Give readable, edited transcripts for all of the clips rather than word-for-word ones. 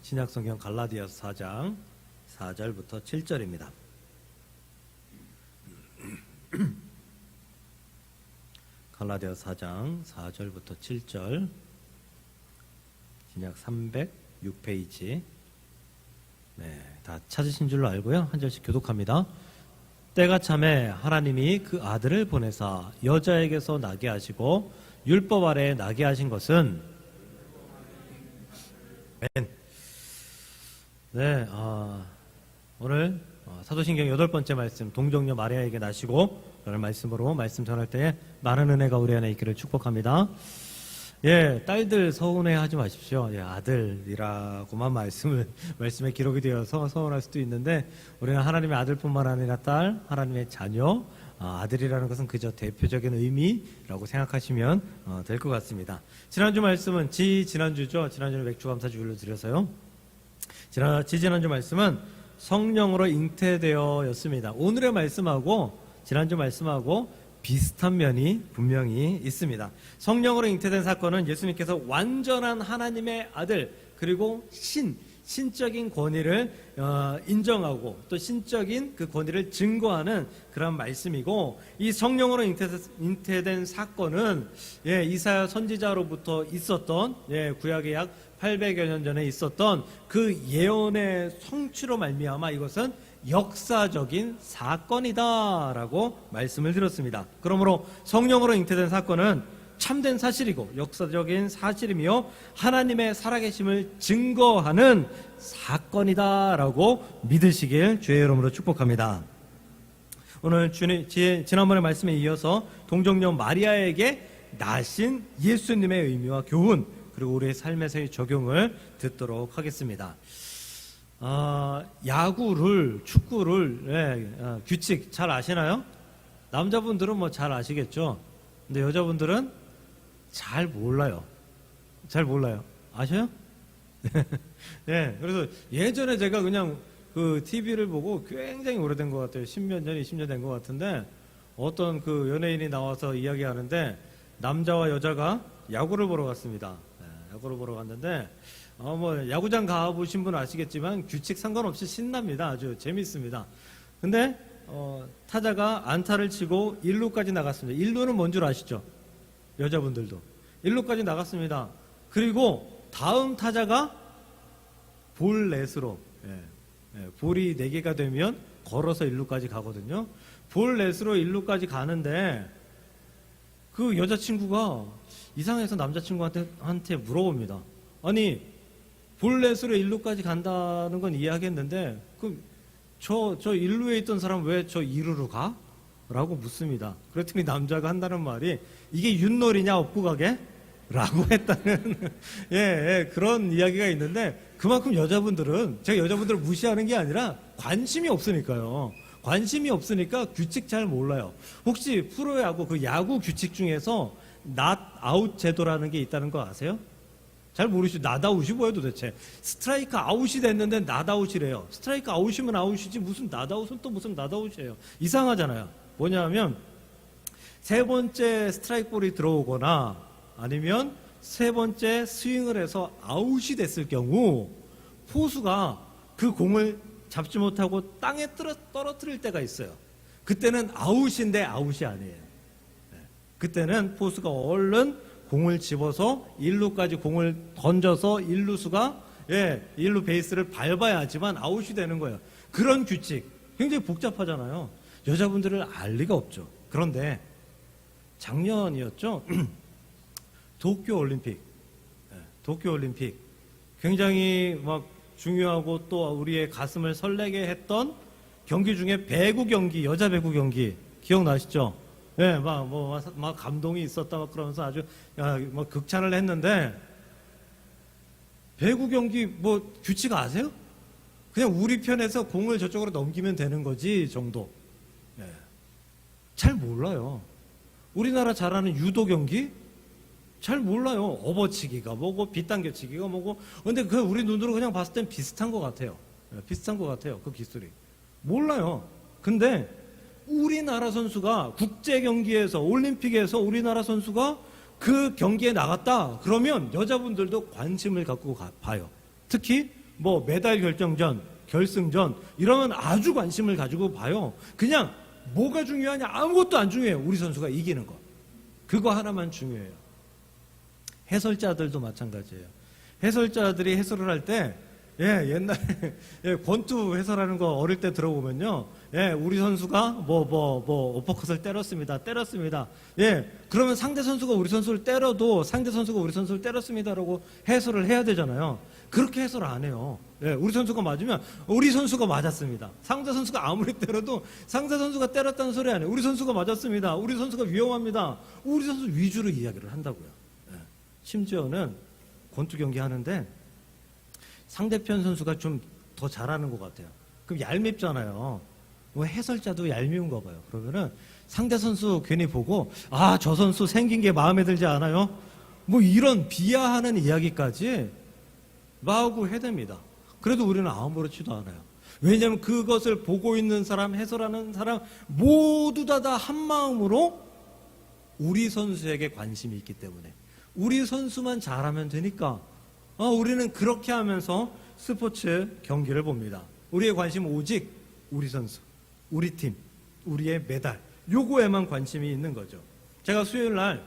신약성경 갈라디아서 4장 4절부터 7절입니다. 갈라디아서 4장 4절부터 7절, 신약 306페이지. 다 찾으신 줄로 알고요. 한 절씩 교독합니다. 때가 참에 하나님이 그 아들을 보내사 여자에게서 나게 하시고 율법 아래 나게 하신 것은 오늘 사도신경 8번째 말씀, 동정녀 마리아에게 나시고 라는 말씀으로 말씀 전할 때에 많은 은혜가 우리 안에 있기를 축복합니다. 딸들 서운해하지 마십시오. 아들이라고만 말씀에 기록이 되어서 서운할 수도 있는데, 우리는 하나님의 아들뿐만 아니라 딸, 하나님의 자녀, 아들이라는 것은 그저 대표적인 의미라고 생각하시면 될 것 같습니다. 지난주 말씀은 지난주죠. 지난주는 맥주감사주일로 드려서요. 지난주 말씀은 성령으로 잉태되어였습니다. 오늘의 말씀하고 지난주 말씀하고 비슷한 면이 분명히 있습니다. 성령으로 잉태된 사건은 예수님께서 완전한 하나님의 아들, 그리고 신적인 권위를 인정하고 또 신적인 그 권위를 증거하는 그런 말씀이고, 이 성령으로 잉태된 사건은 이사야 선지자로부터 있었던 구약의 약 800여 년 전에 있었던 그 예언의 성취로 말미암아 이것은 역사적인 사건이다라고 말씀을 드렸습니다. 그러므로 성령으로 잉태된 사건은 참된 사실이고 역사적인 사실이며 하나님의 살아계심을 증거하는 사건이다라고 믿으시길 주의 이름으로 축복합니다. 오늘 지난번의 말씀에 이어서 동정녀 마리아에게 나신 예수님의 의미와 교훈, 그리고 우리의 삶에서의 적용을 듣도록 하겠습니다. 야구를, 축구를, 규칙 잘 아시나요? 남자분들은 뭐 잘 아시겠죠? 근데 여자분들은 잘 몰라요. 아셔요? 그래서 예전에 제가 그냥 그 TV를 보고 굉장히 오래된 것 같아요. 10몇 년, 20년 된 것 같은데, 어떤 그 연예인이 나와서 이야기하는데, 남자와 여자가 야구를 보러 갔습니다. 야구를 보러 갔는데, 야구장 가보신 분 아시겠지만 규칙 상관없이 신납니다. 아주 재밌습니다. 근데 타자가 안타를 치고 1루까지 나갔습니다. 1루는 뭔 줄 아시죠? 여자분들도 1루까지 나갔습니다. 그리고 다음 타자가 볼넷으로, 볼이 4개가 되면 걸어서 1루까지 가거든요. 볼넷으로 1루까지 가는데 그 여자친구가 이상해서 남자친구한테 물어봅니다. 아니, 볼넷으로 1루까지 간다는 건 이해하겠는데, 저 1루에 있던 사람 왜 저 2루로 가? 라고 묻습니다. 그랬더니 남자가 한다는 말이, 이게 윷놀이냐, 업고 가게? 라고 했다는, 그런 이야기가 있는데, 그만큼 여자분들은, 제가 여자분들을 무시하는 게 아니라 관심이 없으니까요. 관심이 없으니까 규칙 잘 몰라요. 혹시 프로야구, 그 야구 규칙 중에서 낫 아웃 제도라는 게 있다는 거 아세요? 잘 모르시죠? 낫아웃이 뭐예요 도대체? 스트라이크 아웃이 됐는데 낫아웃이래요. 스트라이크 아웃이면 아웃이지 무슨 낫아웃은 또 무슨 낫아웃이에요. 이상하잖아요. 뭐냐면 세 번째 스트라이크 볼이 들어오거나 아니면 세 번째 스윙을 해서 아웃이 됐을 경우 포수가 그 공을 잡지 못하고 땅에 떨어뜨릴 때가 있어요. 그때는 아웃인데 아웃이 아니에요. 그때는 포수가 얼른 공을 집어서 1루까지 공을 던져서 1루수가 1루 베이스를 밟아야지만 아웃이 되는 거예요. 그런 규칙 굉장히 복잡하잖아요. 여자분들을 알 리가 없죠. 그런데 작년이었죠. 도쿄올림픽 굉장히 막 중요하고 또 우리의 가슴을 설레게 했던 경기 중에 배구 경기, 여자 배구 경기 기억나시죠? 막 감동이 있었다 막 그러면서 아주 극찬을 했는데, 배구 경기 규칙 아세요? 그냥 우리 편에서 공을 저쪽으로 넘기면 되는 거지 정도. 잘 몰라요. 우리나라 잘하는 유도 경기 잘 몰라요. 업어치기가 뭐고 빗당겨치기가 뭐고. 근데 그 우리 눈으로 그냥 봤을 땐 비슷한 것 같아요. 그 기술이. 몰라요. 근데 우리나라 선수가 국제 경기에서, 올림픽에서 우리나라 선수가 그 경기에 나갔다 그러면 여자분들도 관심을 갖고 봐요. 특히 뭐 메달 결정전, 결승전 이러면 아주 관심을 가지고 봐요. 그냥 뭐가 중요하냐? 아무것도 안 중요해요. 우리 선수가 이기는 거. 그거 하나만 중요해요. 해설자들도 마찬가지예요. 해설자들이 해설을 할 때 옛날에 권투 해설하는 거 어릴 때 들어보면요. 우리 선수가 어퍼컷을 때렸습니다. 그러면 상대 선수가 우리 선수를 때려도 상대 선수가 우리 선수를 때렸습니다라고 해설을 해야 되잖아요. 그렇게 해설 안 해요. 우리 선수가 맞으면 우리 선수가 맞았습니다. 상대 선수가 아무리 때려도 상대 선수가 때렸다는 소리 안 해요. 우리 선수가 맞았습니다. 우리 선수가 위험합니다. 우리 선수 위주로 이야기를 한다고요. 심지어는 권투 경기 하는데 상대편 선수가 좀 더 잘하는 것 같아요. 그럼 얄밉잖아요. 뭐 해설자도 얄미운가 봐요. 그러면은 상대 선수 괜히 보고 저 선수 생긴 게 마음에 들지 않아요? 뭐 이런 비하하는 이야기까지 마구 해댑니다. 그래도 우리는 아무렇지도 않아요. 왜냐하면 그것을 보고 있는 사람, 해설하는 사람 모두 다 한 마음으로 우리 선수에게 관심이 있기 때문에 우리 선수만 잘하면 되니까 우리는 그렇게 하면서 스포츠 경기를 봅니다. 우리의 관심은 오직 우리 선수, 우리 팀, 우리의 메달 요거에만 관심이 있는 거죠. 제가 수요일 날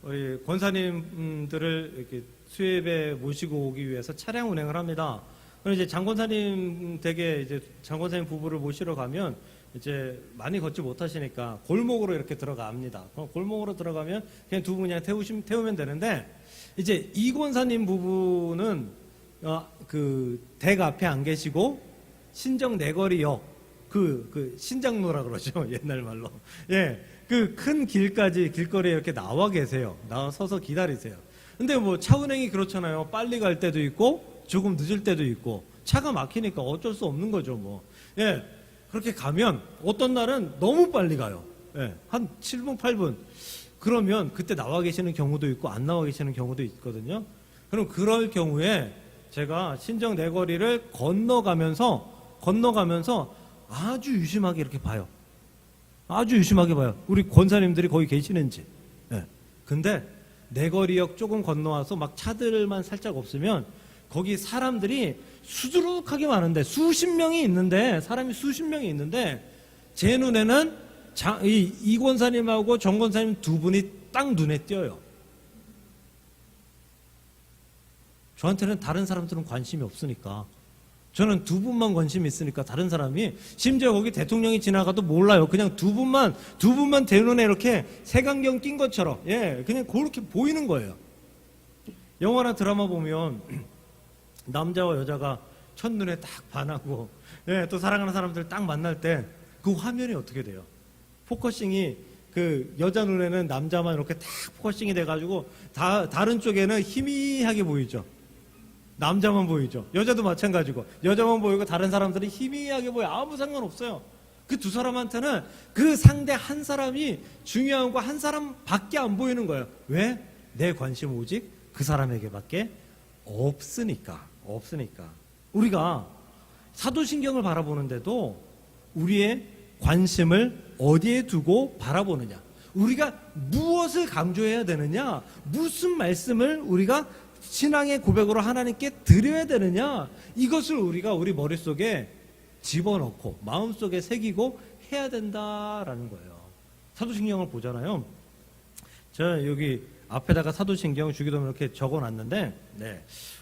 우리 권사님들을 이렇게 수협에 모시고 오기 위해서 차량 운행을 합니다. 그럼 이제 장권사님 댁에 이제 장권사님 부부를 모시러 가면 이제 많이 걷지 못하시니까 골목으로 이렇게 들어갑니다. 그럼 골목으로 들어가면 그냥 두 분이 태우면 되는데 이제 이권사님 부부는 그 댁 앞에 안 계시고 신정 내거리역 그 신장로라 그러죠. 옛날 말로. 그 큰 길거리에 이렇게 나와 계세요. 나와서서 기다리세요. 근데 뭐 차 운행이 그렇잖아요. 빨리 갈 때도 있고 조금 늦을 때도 있고 차가 막히니까 어쩔 수 없는 거죠. 뭐. 그렇게 가면 어떤 날은 너무 빨리 가요. 한 7분, 8분. 그러면 그때 나와 계시는 경우도 있고 안 나와 계시는 경우도 있거든요. 그럼 그럴 경우에 제가 신정 내거리를 건너가면서 아주 유심하게 이렇게 봐요. 아주 유심하게 봐요. 우리 권사님들이 거기 계시는지. 근데 내거리역 조금 건너와서 막 차들만 살짝 없으면 거기 사람들이 수두룩하게 많은데 사람이 수십 명이 있는데 제 눈에는 이 권사님하고 정 권사님 두 분이 딱 눈에 띄어요. 저한테는 다른 사람들은 관심이 없으니까 저는 두 분만 관심이 있으니까 다른 사람이 심지어 거기 대통령이 지나가도 몰라요. 그냥 두 분만 제 눈에 이렇게 색안경 낀 것처럼 그냥 그렇게 보이는 거예요. 영화나 드라마 보면 남자와 여자가 첫눈에 딱 반하고 또 사랑하는 사람들 딱 만날 때 그 화면이 어떻게 돼요? 포커싱이 그 여자 눈에는 남자만 이렇게 딱 포커싱이 돼가지고 다른 쪽에는 희미하게 보이죠. 남자만 보이죠. 여자도 마찬가지고 여자만 보이고 다른 사람들은 희미하게 보여. 아무 상관없어요. 그 두 사람한테는 그 상대 한 사람이 중요한 거 한 사람밖에 안 보이는 거예요. 왜? 내 관심 오직 그 사람에게밖에 없으니까. 우리가 사도신경을 바라보는데도 우리의 관심을 어디에 두고 바라보느냐, 우리가 무엇을 강조해야 되느냐, 무슨 말씀을 우리가 신앙의 고백으로 하나님께 드려야 되느냐, 이것을 우리가 우리 머릿속에 집어넣고 마음속에 새기고 해야 된다라는 거예요. 사도신경을 보잖아요. 저 여기 앞에다가 사도신경 주기도문 이렇게 적어놨는데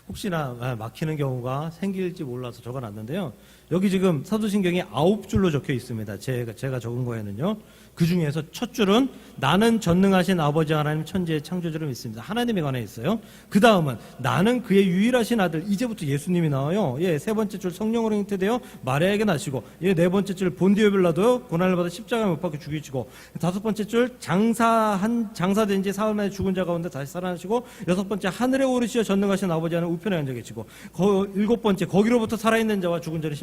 혹시나 막히는 경우가 생길지 몰라서 적어놨는데요. 여기 지금 사도신경이 9줄로 적혀 있습니다. 제가 적은 거에는요. 그 중에서 첫 줄은 나는 전능하신 아버지 하나님 천지의 창조주를 믿습니다. 하나님에 관해 있어요. 그 다음은 나는 그의 유일하신 아들, 이제부터 예수님이 나와요. 세 번째 줄 성령으로 잉태되어 마리아에게 나시고, 네 번째 줄 본디오 빌라도 고난을 받아 십자가에 못 박혀 죽이시고, 다섯 번째 줄 장사된 지 사흘 만에 죽은 자 가운데 다시 살아나시고, 여섯 번째 하늘에 오르시어 전능하신 아버지 하나님 우편에 앉아 계시고, 일곱 번째 거기로부터 살아있는 자와 죽은 자를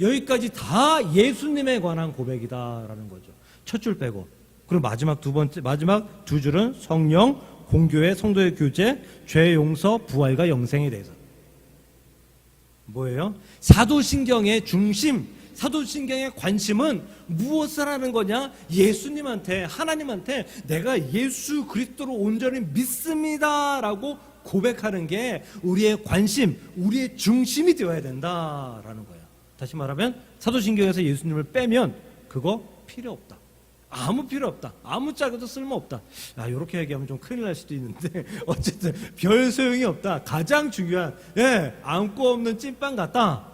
여기까지 다 예수님에 관한 고백이다라는 거죠. 첫 줄 빼고. 그리고 마지막 두 줄은 성령, 공교회, 성도의 교제, 죄 용서, 부활과 영생에 대해서. 뭐예요? 사도신경의 중심, 사도신경의 관심은 무엇을 하는 거냐? 예수님한테, 하나님한테 내가 예수 그리스도로 온전히 믿습니다라고 고백하는 게 우리의 관심, 우리의 중심이 되어야 된다라는 거예요. 다시 말하면 사도신경에서 예수님을 빼면 그거 필요 없다. 아무 필요 없다. 아무 짝에도 쓸모없다. 이렇게 얘기하면 좀 큰일 날 수도 있는데 어쨌든 별 소용이 없다. 가장 중요한 안고 없는 찐빵 같다.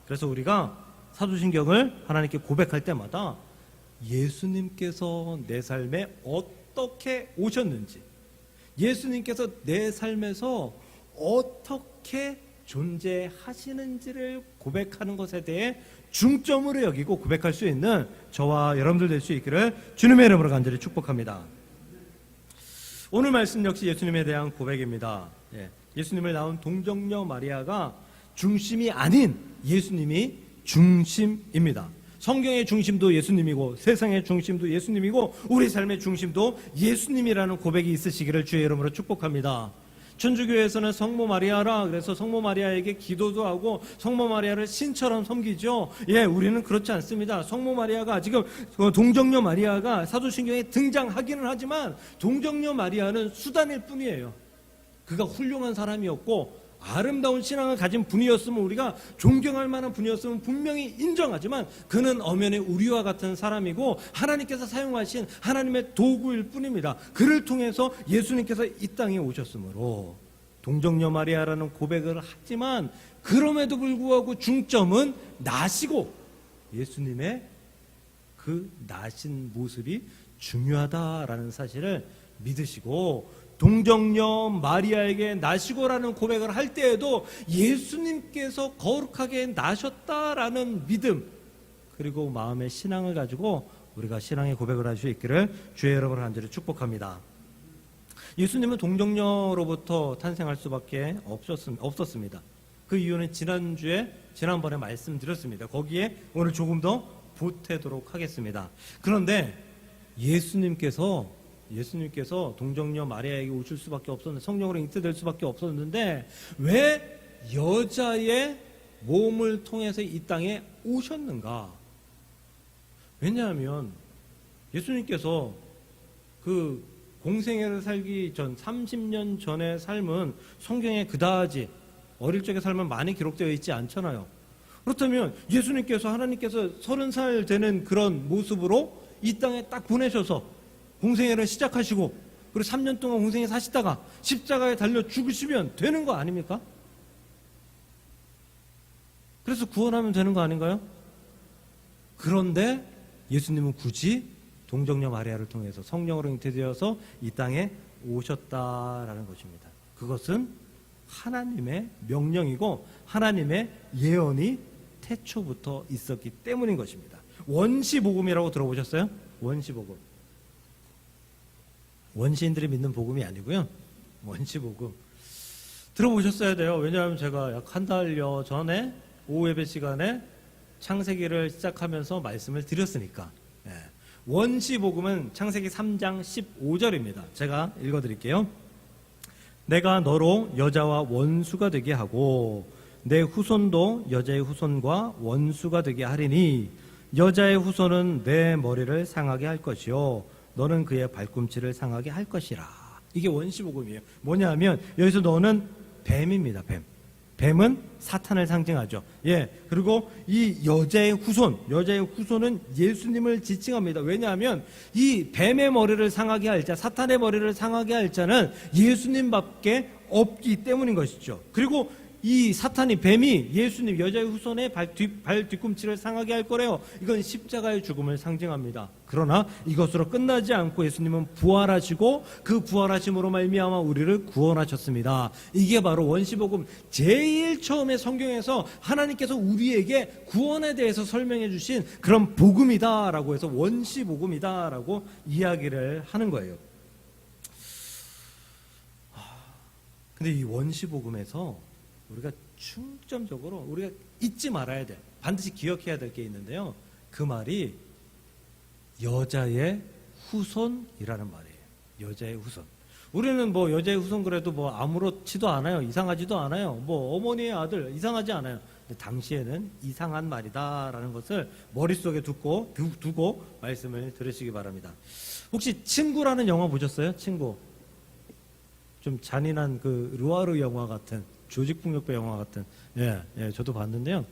그래서 우리가 사도신경을 하나님께 고백할 때마다 예수님께서 내 삶에 어떻게 오셨는지, 예수님께서 내 삶에서 어떻게 존재하시는지를 고백하는 것에 대해 중점으로 여기고 고백할 수 있는 저와 여러분들 될 수 있기를 주님의 이름으로 간절히 축복합니다. 오늘 말씀 역시 예수님에 대한 고백입니다. 예수님을 낳은 동정녀 마리아가 중심이 아닌 예수님이 중심입니다. 성경의 중심도 예수님이고 세상의 중심도 예수님이고 우리 삶의 중심도 예수님이라는 고백이 있으시기를 주의 이름으로 축복합니다. 천주교에서는 성모 마리아라 그래서 성모 마리아에게 기도도 하고 성모 마리아를 신처럼 섬기죠. 우리는 그렇지 않습니다. 성모 마리아가 지금 동정녀 마리아가 사도신경에 등장하기는 하지만 동정녀 마리아는 수단일 뿐이에요. 그가 훌륭한 사람이었고 아름다운 신앙을 가진 분이었으면 우리가 존경할 만한 분이었으면 분명히 인정하지만 그는 엄연의 우리와 같은 사람이고 하나님께서 사용하신 하나님의 도구일 뿐입니다. 그를 통해서 예수님께서 이 땅에 오셨으므로 동정녀 마리아라는 고백을 하지만 그럼에도 불구하고 중점은 나시고 예수님의 그 나신 모습이 중요하다라는 사실을 믿으시고 동정녀 마리아에게 나시고라는 고백을 할 때에도 예수님께서 거룩하게 나셨다라는 믿음 그리고 마음의 신앙을 가지고 우리가 신앙의 고백을 할 수 있기를 주의 여러분을 간절히 축복합니다. 예수님은 동정녀로부터 탄생할 수밖에 없었습니다. 그 이유는 지난번에 말씀드렸습니다. 거기에 오늘 조금 더 보태도록 하겠습니다. 그런데 예수님께서 동정녀 마리아에게 오실 수밖에 없었는데 성령으로 잉태될 수밖에 없었는데 왜 여자의 몸을 통해서 이 땅에 오셨는가? 왜냐하면 예수님께서 그 공생애를 살기 전 30년 전의 삶은 성경에 그다지 어릴 적의 삶은 많이 기록되어 있지 않잖아요. 그렇다면 예수님께서 하나님께서 30살 되는 그런 모습으로 이 땅에 딱 보내셔서 공생애를 시작하시고 그리고 3년 동안 공생애 사시다가 십자가에 달려 죽으시면 되는 거 아닙니까? 그래서 구원하면 되는 거 아닌가요? 그런데 예수님은 굳이 동정녀 마리아를 통해서 성령으로 잉태되어서 이 땅에 오셨다라는 것입니다. 그것은 하나님의 명령이고 하나님의 예언이 태초부터 있었기 때문인 것입니다. 원시복음이라고 들어보셨어요? 원시복음. 원시인들이 믿는 복음이 아니고요. 원시복음. 들어보셨어야 돼요. 왜냐하면 제가 약 한 달여 전에 오후 예배 시간에 창세기를 시작하면서 말씀을 드렸으니까. 원시복음은 창세기 3장 15절입니다. 제가 읽어드릴게요. 내가 너로 여자와 원수가 되게 하고 내 후손도 여자의 후손과 원수가 되게 하리니 여자의 후손은 내 머리를 상하게 할 것이요 너는 그의 발꿈치를 상하게 할 것이라. 이게 원시복음이에요. 뭐냐 하면 여기서 너는 뱀입니다. 뱀은 사탄을 상징하죠. 그리고 이 여자의 후손은 예수님을 지칭합니다. 왜냐하면 이 뱀의 머리를 상하게 할 자, 사탄의 머리를 상하게 할 자는 예수님밖에 없기 때문인 것이죠. 그리고 이 뱀이 예수님 여자의 후손의 발 뒤꿈치를 상하게 할 거래요. 이건 십자가의 죽음을 상징합니다. 그러나 이것으로 끝나지 않고 예수님은 부활하시고 그 부활하심으로 말미암아 우리를 구원하셨습니다. 이게 바로 원시복음 제일 처음에 성경에서 하나님께서 우리에게 구원에 대해서 설명해 주신 그런 복음이다라고 해서 원시복음이다라고 이야기를 하는 거예요. 근데 이 원시복음에서 우리가 중점적으로 우리가 잊지 말아야 돼. 반드시 기억해야 될 게 있는데요. 그 말이 여자의 후손이라는 말이에요. 여자의 후손. 우리는 뭐 여자의 후손 그래도 뭐 아무렇지도 않아요. 이상하지도 않아요. 뭐 어머니의 아들 이상하지 않아요. 근데 당시에는 이상한 말이다라는 것을 머릿속에 두고 말씀을 들으시기 바랍니다. 혹시 친구라는 영화 보셨어요? 친구. 좀 잔인한 그 르와르 영화 같은 조직폭력배 영화 같은 저도 봤는데요.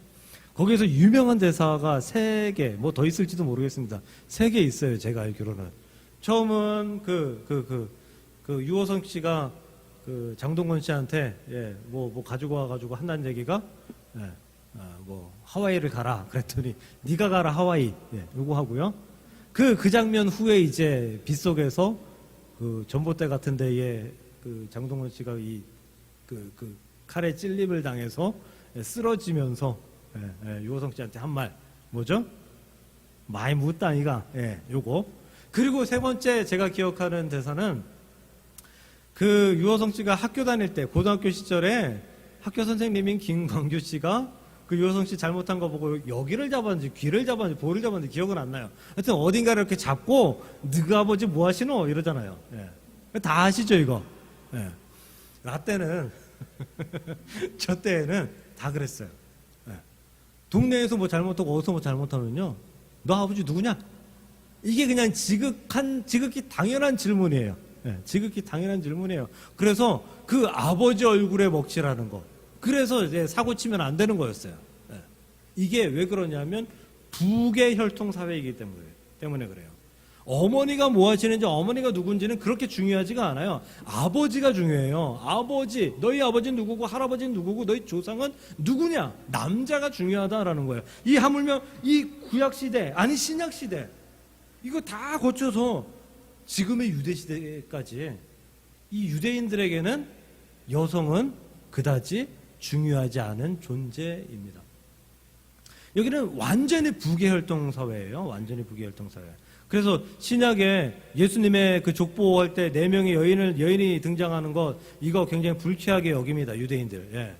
거기에서 유명한 대사가 3개, 뭐 더 있을지도 모르겠습니다. 3개 있어요. 제가 알기로는. 처음은 그 유호성 씨가 그 장동건 씨한테 뭐 가지고 와가지고 한다는 얘기가 뭐 하와이를 가라 그랬더니 네가 가라 하와이 요거 하고요. 그 장면 후에 이제 빗속에서 그 전봇대 같은 데에 그 장동건 씨가 그 칼에 찔림을 당해서 쓰러지면서 유호성 씨한테 한 말 뭐죠? 많이 묻다 이가 요거. 그리고 3번째 제가 기억하는 대사는 그 유호성 씨가 학교 다닐 때 고등학교 시절에 학교 선생님인 김광규 씨가 그 유호성 씨 잘못한 거 보고 여기를 잡았는지 귀를 잡았는지 볼을 잡았는지 기억은 안 나요. 하여튼 어딘가를 이렇게 잡고 너가 아버지 뭐 하시노 이러잖아요. 다 아시죠 이거. 나 때는 저 때에는 다 그랬어요. 동네에서 뭐 잘못하고 어디서 뭐 잘못하면요, 너 아버지 누구냐? 이게 그냥 지극히 당연한 질문이에요. 지극히 당연한 질문이에요. 그래서 그 아버지 얼굴에 먹칠하는 거. 그래서 이제 사고 치면 안 되는 거였어요. 이게 왜 그러냐면 부계 혈통 사회이기 때문에 그래요. 어머니가 뭐 하시는지 어머니가 누군지는 그렇게 중요하지가 않아요. 아버지가 중요해요. 아버지, 너희 아버지는 누구고 할아버지는 누구고 너희 조상은 누구냐? 남자가 중요하다라는 거예요. 이 하물며 이 구약시대 아니 신약시대 이거 다 거쳐서 지금의 유대시대까지 이 유대인들에게는 여성은 그다지 중요하지 않은 존재입니다. 여기는 완전히 부계혈통 사회예요. 완전히 부계혈통 사회. 그래서 신약에 예수님의 그 족보할 때 4명의 여인이 등장하는 것 이거 굉장히 불쾌하게 여깁니다. 유대인들.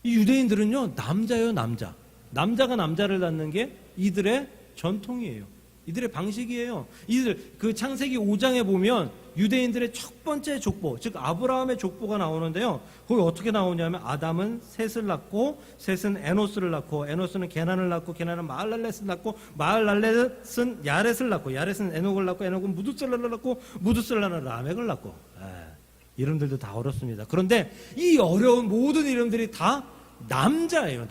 이 유대인들은요 남자예요. 남자가 남자를 낳는 게 이들의 전통이에요. 이들의 방식이에요. 이들 그 창세기 5장에 보면 유대인들의 첫 번째 족보, 즉 아브라함의 족보가 나오는데요. 거기 어떻게 나오냐면 아담은 셋을 낳고 셋은 에노스를 낳고 에노스는 게난을 낳고 게난은 마할랄렛을 낳고 마할랄렛은 야렛을 낳고 야렛은 에녹을 낳고 에녹은 무두셀라를 낳고 무두셀라는 라멕을 낳고 이름들도 다 어렵습니다. 그런데 이 어려운 모든 이름들이 다 남자예요.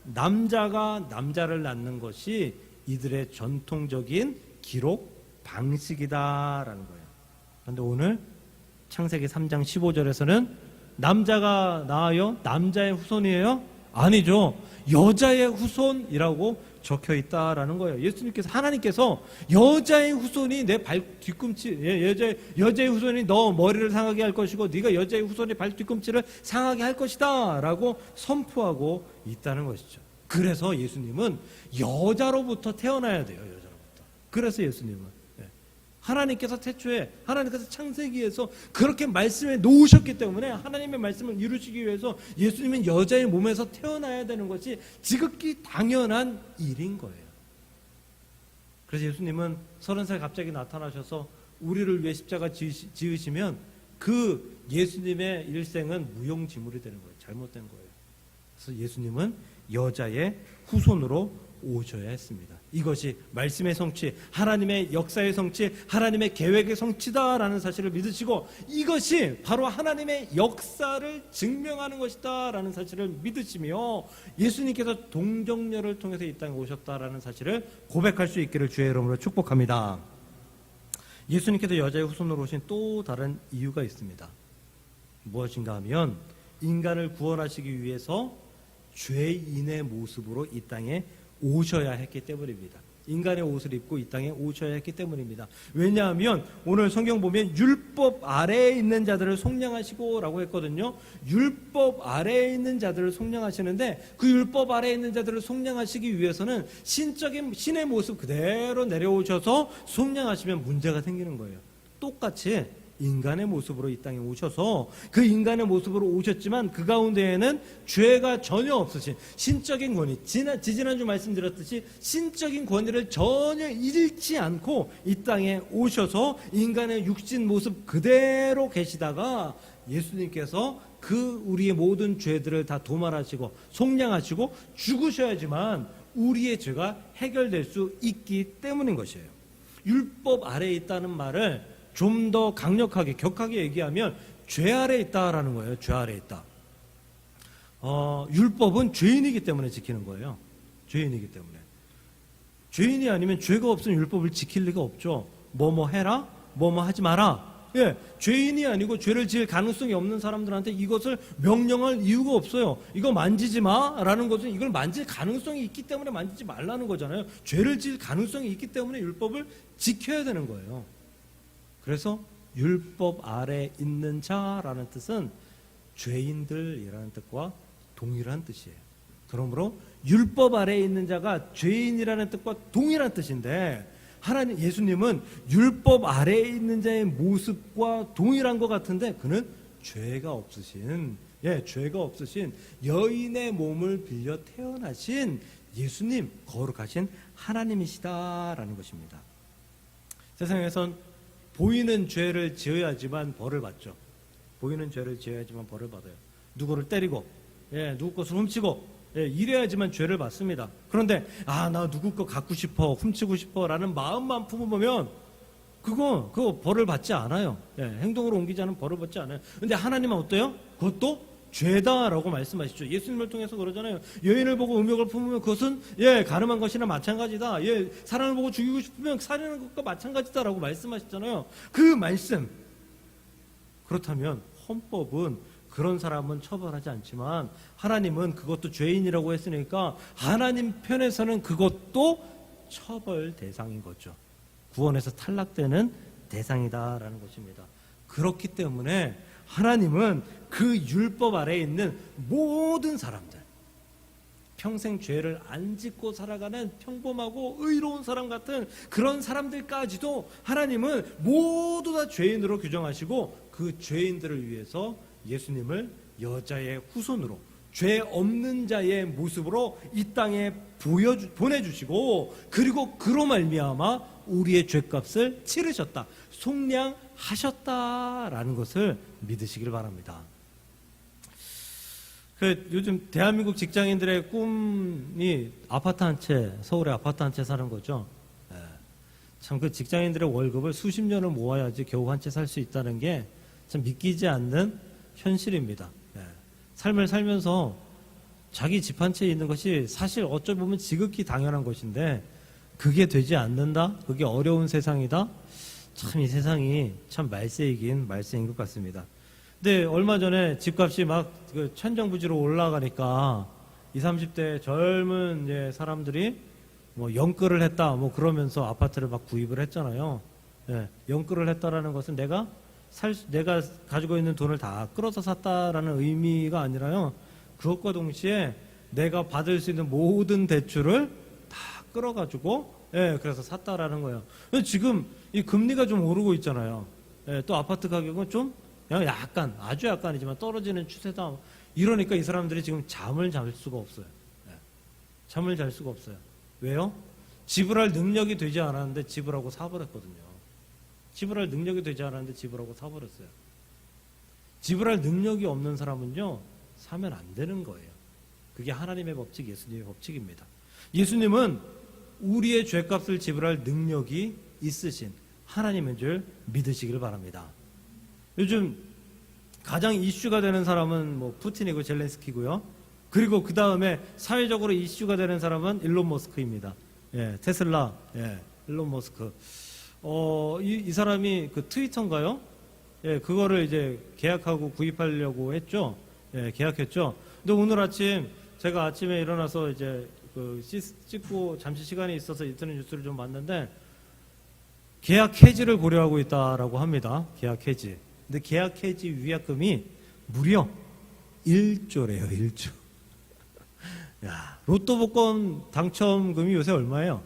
남자가 남자를 낳는 것이 이들의 전통적인 기록 방식이다라는 거예요. 그런데 오늘 창세기 3장 15절에서는 남자가 낳아요? 남자의 후손이에요? 아니죠. 여자의 후손이라고 적혀 있다라는 거예요. 하나님께서 여자의 후손이 내 발 뒤꿈치, 여자의 후손이 너 머리를 상하게 할 것이고 네가 여자의 후손이 발 뒤꿈치를 상하게 할 것이다라고 선포하고 있다는 것이죠. 그래서 예수님은 여자로부터 태어나야 돼요. 여자로부터. 그래서 예수님은 하나님께서 태초에 하나님께서 창세기에서 그렇게 말씀해 놓으셨기 때문에 하나님의 말씀을 이루시기 위해서 예수님은 여자의 몸에서 태어나야 되는 것이 지극히 당연한 일인 거예요. 그래서 예수님은 30살 갑자기 나타나셔서 우리를 위해 십자가 지으시면 그 예수님의 일생은 무용지물이 되는 거예요. 잘못된 거예요. 그래서 예수님은 여자의 후손으로 오셔야 했습니다. 이것이 말씀의 성취, 하나님의 역사의 성취, 하나님의 계획의 성취다라는 사실을 믿으시고 이것이 바로 하나님의 역사를 증명하는 것이다라는 사실을 믿으시며 예수님께서 동정녀를 통해서 이 땅에 오셨다라는 사실을 고백할 수 있기를 주의 이름으로 축복합니다. 예수님께서 여자의 후손으로 오신 또 다른 이유가 있습니다. 무엇인가 하면 인간을 구원하시기 위해서 죄인의 모습으로 이 땅에 오셔야 했기 때문입니다. 인간의 옷을 입고 이 땅에 오셔야 했기 때문입니다. 왜냐하면 오늘 성경 보면 율법 아래에 있는 자들을 속량하시고 라고 했거든요. 율법 아래에 있는 자들을 속량하시는데 그 율법 아래에 있는 자들을 속량하시기 위해서는 신의 모습 그대로 내려오셔서 속량하시면 문제가 생기는 거예요. 똑같이 인간의 모습으로 이 땅에 오셔서 그 인간의 모습으로 오셨지만 그 가운데에는 죄가 전혀 없으신 신적인 권위, 지지난주 말씀드렸듯이 신적인 권위를 전혀 잃지 않고 이 땅에 오셔서 인간의 육신 모습 그대로 계시다가 예수님께서 그 우리의 모든 죄들을 다 도말하시고 속량하시고 죽으셔야지만 우리의 죄가 해결될 수 있기 때문인 것이에요. 율법 아래에 있다는 말을 좀 더 강력하게 격하게 얘기하면 죄 아래 있다라는 거예요. 죄 아래 있다. 율법은 죄인이기 때문에 지키는 거예요. 죄인이기 때문에. 죄인이 아니면 죄가 없으면 율법을 지킬 리가 없죠. 뭐뭐 해라, 뭐뭐 하지 마라. 예, 죄인이 아니고 죄를 지을 가능성이 없는 사람들한테 이것을 명령할 이유가 없어요. 이거 만지지 마라는 것은 이걸 만질 가능성이 있기 때문에 만지지 말라는 거잖아요. 죄를 지을 가능성이 있기 때문에 율법을 지켜야 되는 거예요. 그래서 율법 아래 있는 자라는 뜻은 죄인들이라는 뜻과 동일한 뜻이에요. 그러므로 율법 아래에 있는 자가 죄인이라는 뜻과 동일한 뜻인데 하나님 예수님은 율법 아래에 있는 자의 모습과 동일한 것 같은데 그는 죄가 없으신 여인의 몸을 빌려 태어나신 예수님, 거룩하신 하나님이시다라는 것입니다. 세상에선 보이는 죄를 지어야지만 벌을 받죠. 보이는 죄를 지어야지만 벌을 받아요. 누구를 때리고, 누구 것을 훔치고, 이래야지만 죄를 받습니다. 그런데 나 누구 거 갖고 싶어, 훔치고 싶어라는 마음만 품으면 그거 벌을 받지 않아요. 행동으로 옮기지 않으면 벌을 받지 않아요. 근데 하나님은 어때요? 그것도 죄다라고 말씀하시죠. 예수님을 통해서 그러잖아요. 여인을 보고 음욕을 품으면 그것은 가늠한 것이나 마찬가지다. 사람을 보고 죽이고 싶으면 살인하는 것과 마찬가지다라고 말씀하시잖아요. 그 말씀. 그렇다면 헌법은 그런 사람은 처벌하지 않지만 하나님은 그것도 죄인이라고 했으니까 하나님 편에서는 그것도 처벌 대상인 거죠. 구원에서 탈락되는 대상이다라는 것입니다. 그렇기 때문에 하나님은 그 율법 아래에 있는 모든 사람들, 평생 죄를 안 짓고 살아가는 평범하고 의로운 사람 같은 그런 사람들까지도 하나님은 모두 다 죄인으로 규정하시고 그 죄인들을 위해서 예수님을 여자의 후손으로 죄 없는 자의 모습으로 이 땅에 보내주시고 그리고 그로 말미암아 우리의 죄값을 치르셨다, 속량하셨다라는 것을 믿으시길 바랍니다. 요즘 대한민국 직장인들의 꿈이 아파트 한 채, 서울에 아파트 한 채 사는 거죠. 참 그 직장인들의 월급을 수십 년을 모아야지 겨우 한 채 살 수 있다는 게 참 믿기지 않는 현실입니다. 삶을 살면서 자기 집 한 채 있는 것이 사실 어쩌 보면 지극히 당연한 것인데 그게 되지 않는다? 그게 어려운 세상이다? 참 이 세상이 참 말세이긴 말세인 것 같습니다. 근데 얼마 전에 집값이 막 천정부지로 올라가니까 20, 30대 젊은 이제 사람들이 뭐 연끌을 했다 뭐 그러면서 아파트를 막 구입을 했잖아요. 연끌을 했다라는 것은 내가 가지고 있는 돈을 다 끌어서 샀다라는 의미가 아니라요. 그것과 동시에 내가 받을 수 있는 모든 대출을 다 끌어가지고, 그래서 샀다라는 거예요. 지금 이 금리가 좀 오르고 있잖아요. 또 아파트 가격은 좀 약간, 아주 약간이지만 떨어지는 추세다. 이러니까 이 사람들이 지금 잠을 잘 수가 없어요. 잠을 잘 수가 없어요. 왜요? 지불할 능력이 되지 않았는데 지불하고 사버렸거든요. 지불할 능력이 되지 않았는데 지불하고 사버렸어요. 지불할 능력이 없는 사람은요, 사면 안 되는 거예요. 그게 하나님의 법칙, 예수님의 법칙입니다. 예수님은 우리의 죄값을 지불할 능력이 있으신 하나님인 줄 믿으시길 바랍니다. 요즘 가장 이슈가 되는 사람은 뭐 푸틴이고 젤렌스키고요. 그리고 그 다음에 사회적으로 이슈가 되는 사람은 일론 머스크입니다. 테슬라, 일론 머스크. 이 사람이 그 트위터인가요? 그거를 이제 계약하고 구입하려고 했죠. 계약했죠. 근데 오늘 아침 제가 아침에 일어나서 이제 찍고 잠시 시간이 있어서 인터넷 뉴스를 좀 봤는데 계약 해지를 고려하고 있다라고 합니다. 계약 해지. 근데 계약 해지 위약금이 무려 1조래요. 1조. 야, 로또 복권 당첨금이 요새 얼마예요?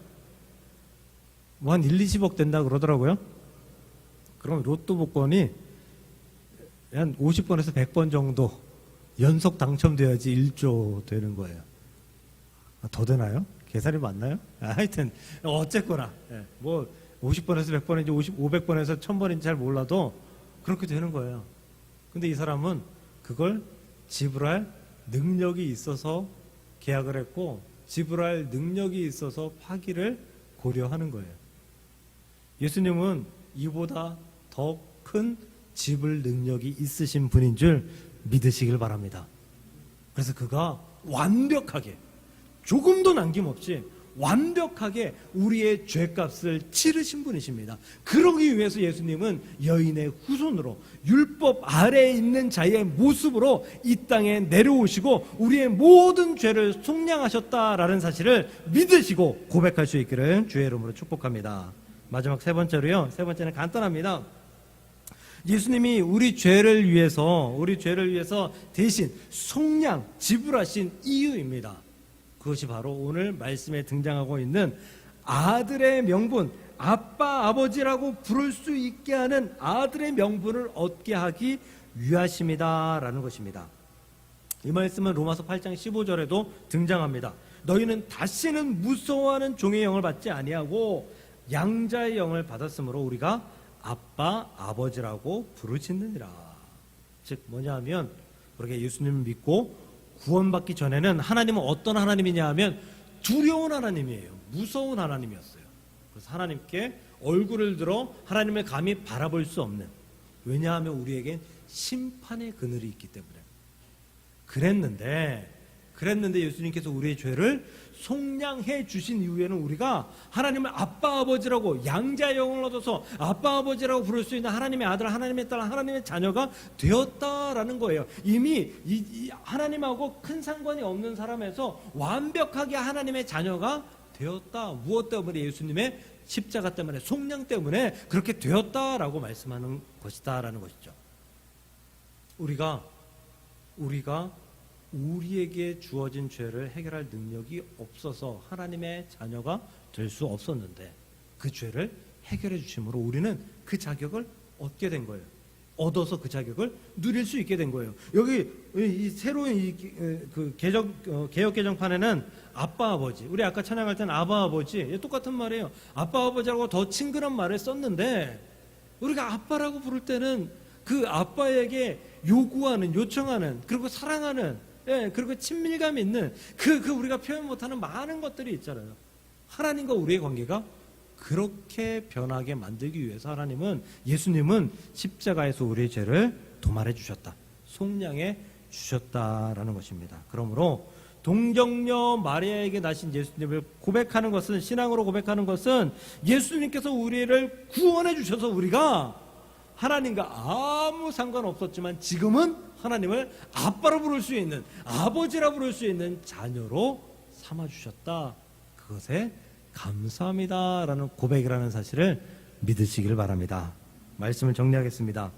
뭐 한 1, 20억 된다 그러더라고요. 그럼 로또 복권이 한 50번에서 100번 정도 연속 당첨돼야지 1조 되는 거예요. 더 되나요? 계산이 맞나요? 하여튼 어쨌거나 뭐 50번에서 100번인지 500번에서 1000번인지 잘 몰라도 그렇게 되는 거예요. 근데 이 사람은 그걸 지불할 능력이 있어서 계약을 했고 지불할 능력이 있어서 파기를 고려하는 거예요. 예수님은 이보다 더 큰 지불 능력이 있으신 분인 줄 믿으시길 바랍니다. 그래서 그가 완벽하게, 조금도 남김없이 완벽하게 우리의 죄값을 치르신 분이십니다. 그러기 위해서 예수님은 여인의 후손으로 율법 아래에 있는 자의 모습으로 이 땅에 내려오시고 우리의 모든 죄를 속량하셨다라는 사실을 믿으시고 고백할 수 있기를 주의 이름으로 축복합니다. 마지막 세 번째로요. 세 번째는 간단합니다. 예수님이 우리 죄를 위해서 대신 속량 지불하신 이유입니다. 그것이 바로 오늘 말씀에 등장하고 있는 아들의 명분, 아빠 아버지라고 부를 수 있게 하는 아들의 명분을 얻게 하기 위하심이다라는 것입니다. 이 말씀은 로마서 8장 15절에도 등장합니다. 너희는 다시는 무서워하는 종의 영을 받지 아니하고 양자의 영을 받았으므로 우리가 아빠 아버지라고 부르짖느니라. 즉 뭐냐 하면 우리가 예수님을 믿고 구원받기 전에는 하나님은 어떤 하나님이냐 하면 두려운 하나님이에요. 무서운 하나님이었어요. 그래서 하나님께 얼굴을 들어 하나님을 감히 바라볼 수 없는, 왜냐하면 우리에겐 심판의 그늘이 있기 때문에 그랬는데 예수님께서 우리의 죄를 속량해 주신 이후에는 우리가 하나님을 아빠 아버지라고, 양자의 영을 얻어서 아빠 아버지라고 부를 수 있는 하나님의 아들, 하나님의 딸, 하나님의 자녀가 되었다라는 거예요. 이미 이 하나님하고 큰 상관이 없는 사람에서 완벽하게 하나님의 자녀가 되었다. 무엇 때문에? 예수님의 십자가 때문에, 속량 때문에 그렇게 되었다라고 말씀하는 것이다라는 것이죠. 우리가 우리에게 주어진 죄를 해결할 능력이 없어서 하나님의 자녀가 될 수 없었는데 그 죄를 해결해 주심으로 우리는 그 자격을 얻게 된 거예요. 얻어서 그 자격을 누릴 수 있게 된 거예요. 여기 이 새로운 그 개역 개정판에는 아빠 아버지, 우리 아까 찬양할 때는 아바 아버지, 똑같은 말이에요. 아빠 아버지라고 더 친근한 말을 썼는데 우리가 아빠라고 부를 때는 그 아빠에게 요구하는, 요청하는, 그리고 사랑하는, 그리고 친밀감 있는 그 우리가 표현 못하는 많은 것들이 있잖아요. 하나님과 우리의 관계가 그렇게 변하게 만들기 위해서 예수님은 십자가에서 우리의 죄를 도말해 주셨다, 속량해 주셨다라는 것입니다. 그러므로 동정녀 마리아에게 나신 예수님을 고백하는 것은, 신앙으로 고백하는 것은 예수님께서 우리를 구원해 주셔서 우리가 하나님과 아무 상관없었지만 지금은 하나님을 아빠로 부를 수 있는, 아버지라 부를 수 있는 자녀로 삼아주셨다. 그것에 감사합니다라는 고백이라는 사실을 믿으시길 바랍니다. 말씀을 정리하겠습니다.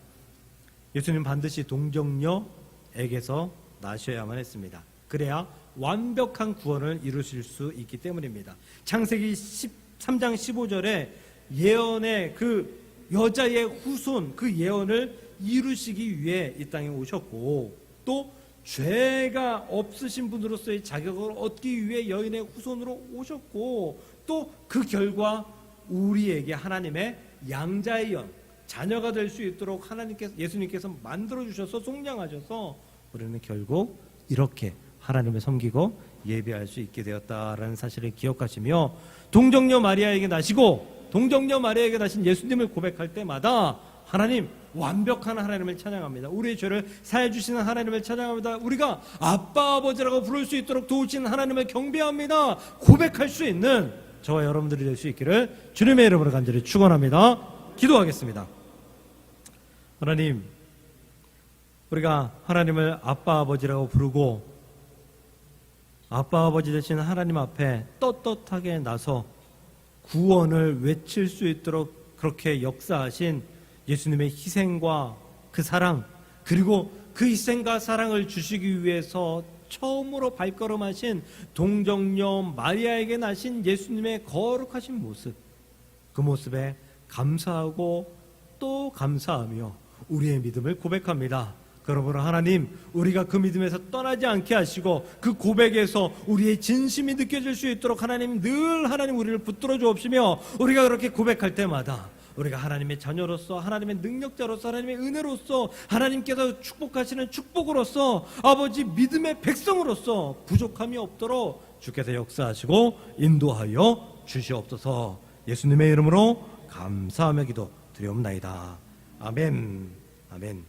예수님 반드시 동정녀에게서 나셔야만 했습니다. 그래야 완벽한 구원을 이루실 수 있기 때문입니다. 창세기 13장 15절에 예언의 그 여자의 후손, 그 예언을 이루시기 위해 이 땅에 오셨고, 또 죄가 없으신 분으로서의 자격을 얻기 위해 여인의 후손으로 오셨고, 또 그 결과 우리에게 하나님의 양자의 영, 자녀가 될 수 있도록 예수님께서 만들어주셔서 속량하셔서 우리는 결국 이렇게 하나님을 섬기고 예배할 수 있게 되었다라는 사실을 기억하시며, 동정녀 마리아에게 나신 예수님을 고백할 때마다 하나님, 완벽한 하나님을 찬양합니다. 우리의 죄를 사해 주시는 하나님을 찬양합니다. 우리가 아빠 아버지라고 부를 수 있도록 도우시는 하나님을 경배합니다. 고백할 수 있는 저와 여러분들이 될 수 있기를 주님의 이름으로 간절히 축원합니다. 기도하겠습니다. 하나님, 우리가 하나님을 아빠 아버지라고 부르고 아빠 아버지 되시는 하나님 앞에 떳떳하게 나서 구원을 외칠 수 있도록 그렇게 역사하신 예수님의 희생과 그 사랑, 그리고 그 희생과 사랑을 주시기 위해서 처음으로 발걸음하신 동정녀 마리아에게 나신 예수님의 거룩하신 모습, 그 모습에 감사하고 또 감사하며 우리의 믿음을 고백합니다. 그러므로 하나님, 우리가 그 믿음에서 떠나지 않게 하시고 그 고백에서 우리의 진심이 느껴질 수 있도록 하나님 우리를 붙들어 주옵시며, 우리가 그렇게 고백할 때마다 우리가 하나님의 자녀로서, 하나님의 능력자로서, 하나님의 은혜로서, 하나님께서 축복하시는 축복으로서, 아버지 믿음의 백성으로서 부족함이 없도록 주께서 역사하시고 인도하여 주시옵소서. 예수님의 이름으로 감사하며 기도 드리옵나이다. 아멘. 아멘.